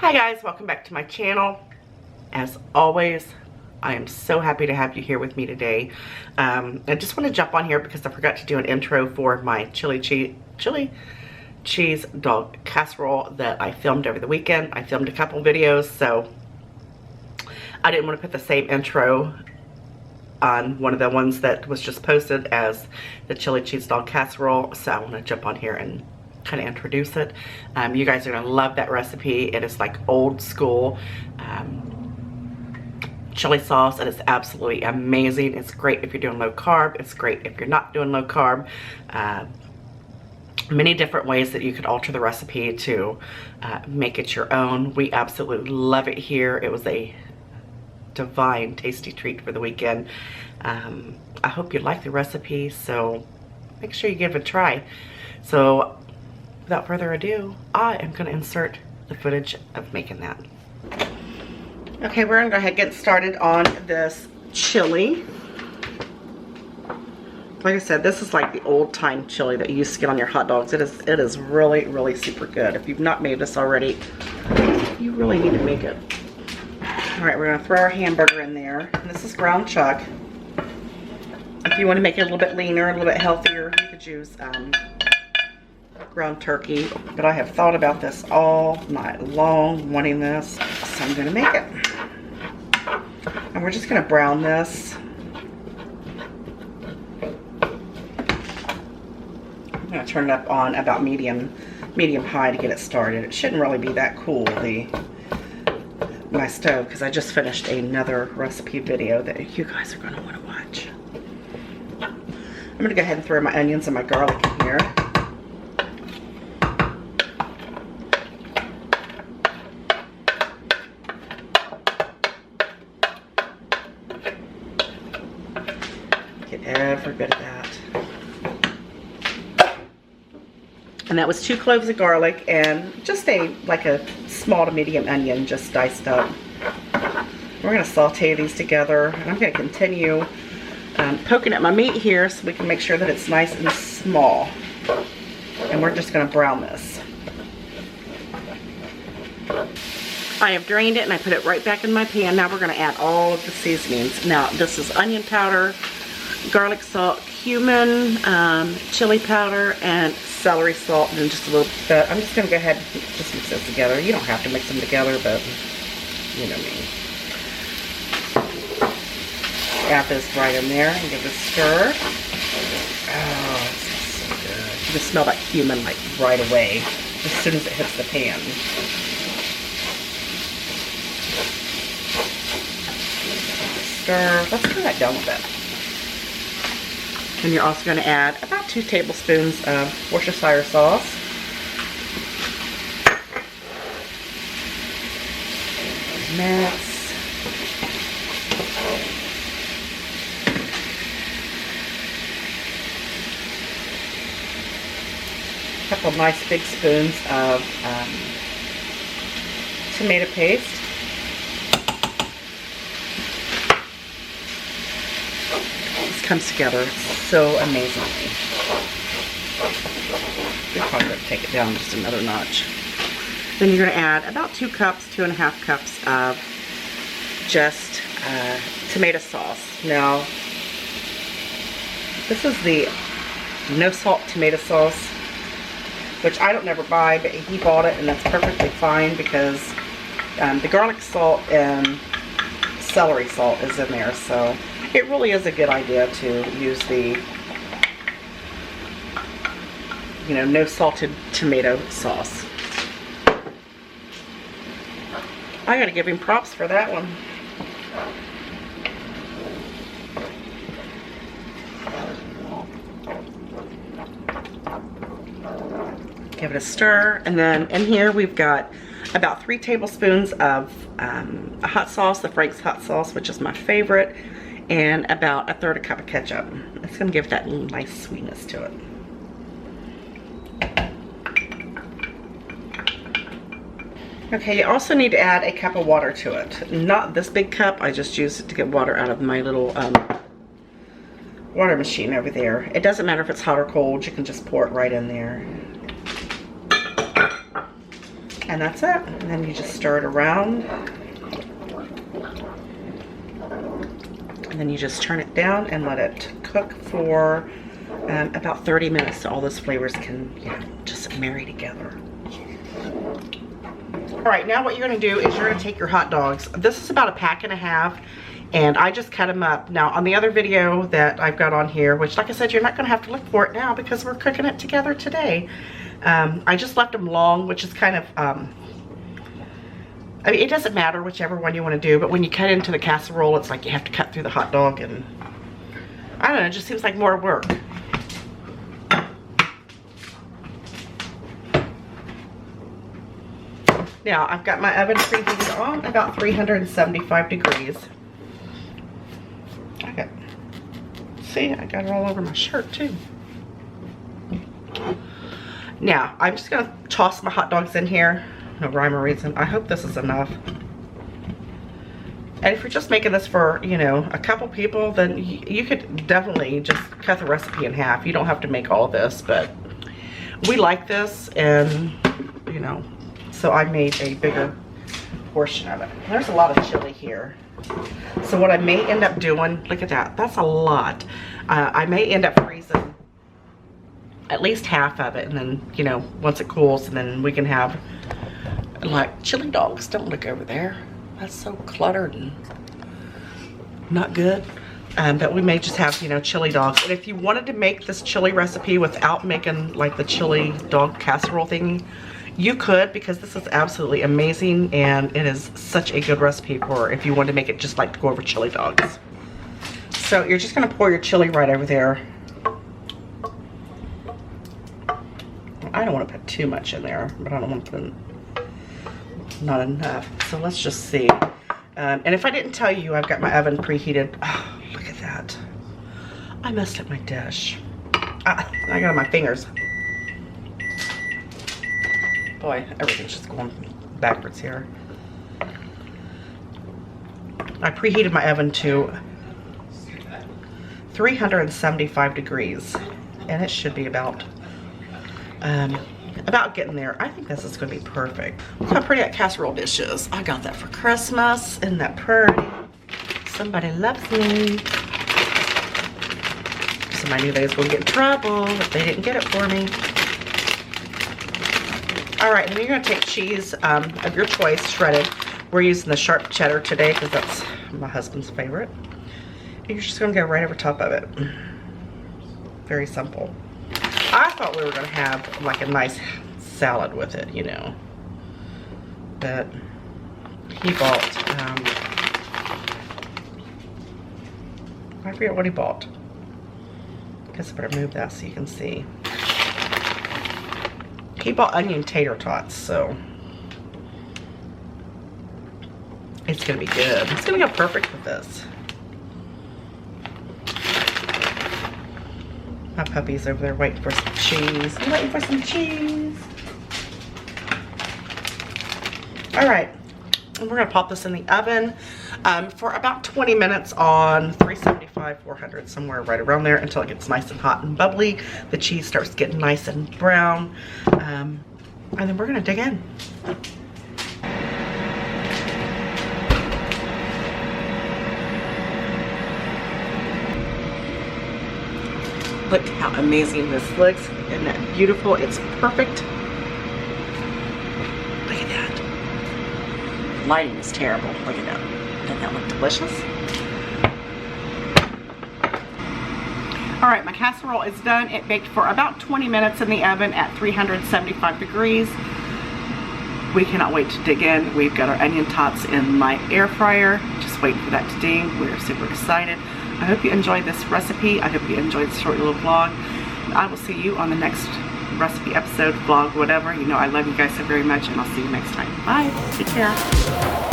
Hi guys, welcome back to my channel. As always, I am so happy to have you here with me today. I just want to jump on here because I forgot to do an intro for my chili cheese dog casserole that I filmed over the weekend. I filmed a couple videos, so I didn't want to put the same intro on one of the ones that was just posted as the chili cheese dog casserole, so I want to jump on here and kind of introduce it. You guys are gonna love that recipe. It is like old school chili sauce, and it's absolutely amazing. It's great if you're doing low carb. It's great if you're not doing low carb. Many different ways that you could alter the recipe to make it your own. We absolutely love it here. It was a divine tasty treat for the weekend. I hope you like the recipe, so make sure you give it a try. So without further ado, I am going to insert the footage of making that. Okay, we're going to go ahead and get started on this chili. Like I said, this is like the old time chili that you used to get on your hot dogs. It is really, really super good. If you've not made this already, you really need to make it. Alright, we're going to throw our hamburger in there. And this is ground chuck. If you want to make it a little bit leaner, a little bit healthier, you could use ground turkey, but I have thought about this all night long, wanting this, so I'm going to make it. And we're just going to brown this. I'm going to turn it up on about medium high to get it started. It shouldn't really be that cool, my stove, because I just finished another recipe video that you guys are going to want to watch. I'm going to go ahead and throw my onions and my garlic in here. Every bit of that. And that was 2 cloves of garlic and just like a small to medium onion just diced up. We're going to saute these together, and I'm going to continue poking at my meat here so we can make sure that it's nice and small. And we're just going to brown this. I have drained it and I put it right back in my pan. Now we're going to add all of the seasonings. Now this is onion powder, garlic salt, cumin, chili powder, and celery salt, and just a little bit. I'm just going to go ahead and just mix this together. You don't have to mix them together, but you know me. Add this right in there and give it a stir. Oh, it smells so good. You can smell that cumin like right away as soon as it hits the pan. Stir. Let's turn that down a bit. And you're also going to add about 2 tablespoons of Worcestershire sauce. Mix. A couple of nice big spoons of tomato paste. Comes together so amazingly. You're probably going to take it down just another notch. Then you're going to add about 2.5 cups of just tomato sauce. Now, this is the no salt tomato sauce, which I don't never buy, but he bought it, and that's perfectly fine because the garlic salt and celery salt is in there, so it really is a good idea to use the, no salted tomato sauce. I gotta give him props for that one. Give it a stir, and then in here we've got about 3 tablespoons of a hot sauce, the Frank's hot sauce, which is my favorite, and about 1/3 cup of ketchup. It's going to give that nice sweetness to it. Okay, you also need to add a cup of water to it. Not this big cup, I just used it to get water out of my little water machine over there. It doesn't matter if it's hot or cold, you can just pour it right in there. And that's it. And then you just stir it around. And then you just turn it down and let it cook for about 30 minutes so all those flavors can just marry together. All right, now what you're gonna do is you're gonna take your hot dogs. This is about 1.5 packs, and I just cut them up. Now on the other video that I've got on here, which like I said, you're not gonna have to look for it now because we're cooking it together today. I just left them long, which is kind of, I mean, it doesn't matter whichever one you wanna do, but when you cut into the casserole, it's like you have to cut through the hot dog, and I don't know, it just seems like more work. Now, I've got my oven preheated on about 375 degrees. See, I got it all over my shirt too. Now, I'm just gonna toss my hot dogs in here. No rhyme or reason. I hope this is enough. And if you're just making this for, you know, a couple people, then you could definitely just cut the recipe in half. You don't have to make all this, but we like this, and, you know, so I made a bigger portion of it. There's a lot of chili here. So what I may end up doing, look at that, that's a lot. I may end up freezing at least half of it, and then, you know, once it cools, and then we can have like chili dogs. Don't look over there. That's so cluttered and not good. But we may just have, you know, chili dogs. And if you wanted to make this chili recipe without making like the chili dog casserole thingy, you could, because this is absolutely amazing, and it is such a good recipe for if you want to make it just like to go over chili dogs. So you're just gonna pour your chili right over there. I don't want to put too much in there, but I don't want to put not enough. So let's just see. And if I didn't tell you, I've got my oven preheated. Oh, look at that. I messed up my dish. I got it on my fingers. Boy, everything's just going backwards here. I preheated my oven to 375 degrees, and it should be about getting there. I think this is going to be perfect. Look how pretty that casserole dish is. I got that for Christmas. Isn't that pretty? Somebody loves me. Somebody knew they was going to get in trouble if they didn't get it for me. All right, and then you're gonna take cheese of your choice, shredded. We're using the sharp cheddar today because that's my husband's favorite. And you're just gonna go right over top of it. Very simple. I thought we were gonna have like a nice salad with it, you know. But he bought, I forget what he bought. I guess I better move that so you can see. He bought onion tater tots, so it's gonna be good. It's gonna go perfect with this. My puppy's over there waiting for some cheese. I'm waiting for some cheese. All right, and we're gonna pop this in the oven for about 20 minutes on 375, 400, somewhere right around there, until it gets nice and hot and bubbly. The cheese starts getting nice and brown, and then we're gonna dig in. Look how amazing this looks. Isn't that beautiful? It's perfect. Look at that. Lighting is terrible. Look at that. Doesn't that look delicious? All right, my casserole is done. It baked for about 20 minutes in the oven at 375 degrees. We cannot wait to dig in. We've got our onion tots in my air fryer. Just waiting for that to ding. We're super excited. I hope you enjoyed this recipe. I hope you enjoyed this short little vlog. I will see you on the next recipe episode, vlog, whatever. You know I love you guys so very much, and I'll see you next time. Bye. Take care.